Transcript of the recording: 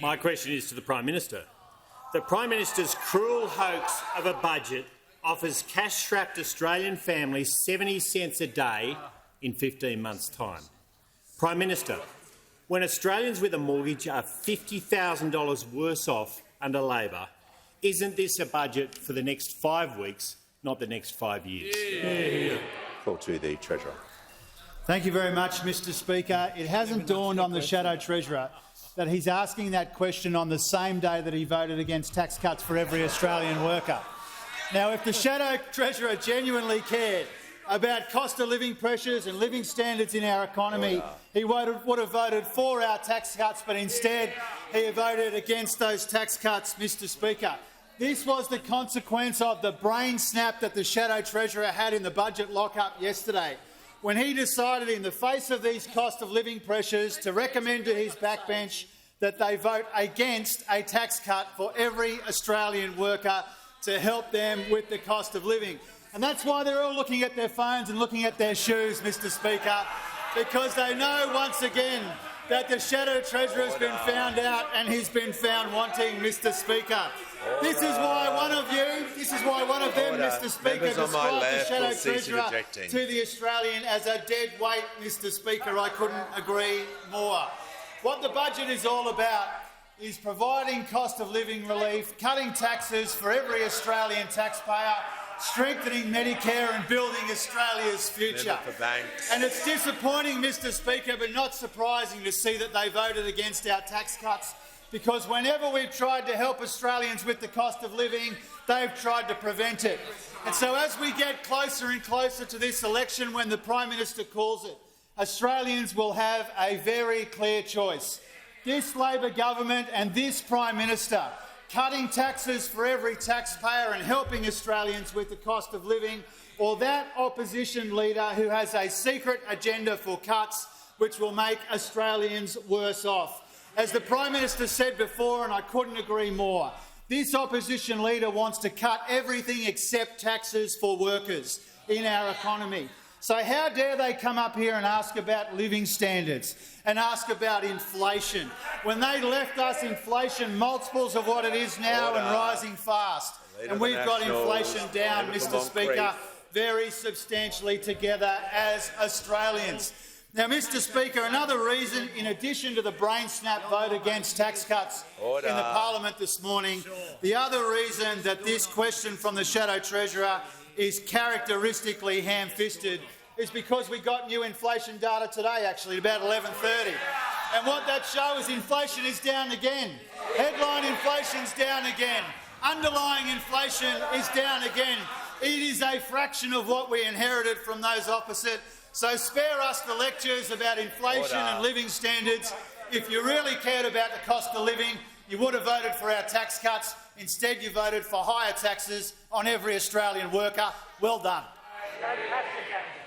My question is to the Prime Minister. The Prime Minister's cruel hoax of a budget offers cash-strapped Australian families 70 cents a day in 15 months' time. Prime Minister, when Australians with a mortgage are $50,000 worse off under Labor, isn't this a budget for the next 5 weeks, not the next 5 years? Call to the Treasurer. Thank you very much, Mr Speaker. It hasn't dawned on the Shadow Treasurer that he's asking that question on the same day that he voted against tax cuts for every Australian worker. Now, if the Shadow Treasurer genuinely cared about cost of living pressures and living standards in our economy, he would have voted for our tax cuts, but instead he voted against those tax cuts, Mr Speaker. This was the consequence of the brain snap that the Shadow Treasurer had in the budget lockup yesterday, when he decided in the face of these cost of living pressures to recommend to his backbench that they vote against a tax cut for every Australian worker to help them with the cost of living. And that's why they're all looking at their phones and looking at their shoes, Mr Speaker, because they know once again that the Shadow Treasurer has been found out and he's been found wanting, Mr Speaker. This is why one of them, Mr Speaker, described the Shadow Treasurer to the Australian as a dead weight, Mr Speaker. I couldn't agree more. What the budget is all about is providing cost of living relief, cutting taxes for every Australian taxpayer, strengthening Medicare and building Australia's future. And it's disappointing, Mr Speaker, but not surprising to see that they voted against our tax cuts, because whenever we've tried to help Australians with the cost of living, they've tried to prevent it. And so as we get closer and closer to this election, when the Prime Minister calls it, Australians will have a very clear choice. This Labor government and this Prime Minister cutting taxes for every taxpayer and helping Australians with the cost of living, or that opposition leader who has a secret agenda for cuts which will make Australians worse off. As the Prime Minister said before, and I couldn't agree more, this opposition leader wants to cut everything except taxes for workers in our economy. So how dare they come up here and ask about living standards and ask about inflation, when they left us inflation multiples of what it is now and rising fast. And we've got inflation down, Mr Speaker, very substantially together as Australians. Now, Mr Speaker, another reason, in addition to the brain snap vote against tax cuts in the parliament this morning, the other reason that this question from the Shadow Treasurer is characteristically ham-fisted is because we got new inflation data today, actually, at about 11:30. And what that shows is inflation is down again. Headline inflation's down again. Underlying inflation is down again. It is a fraction of what we inherited from those opposite. So spare us the lectures about inflation and living standards. If you really cared about the cost of living, you would have voted for our tax cuts. Instead, you voted for higher taxes on every Australian worker. Well done.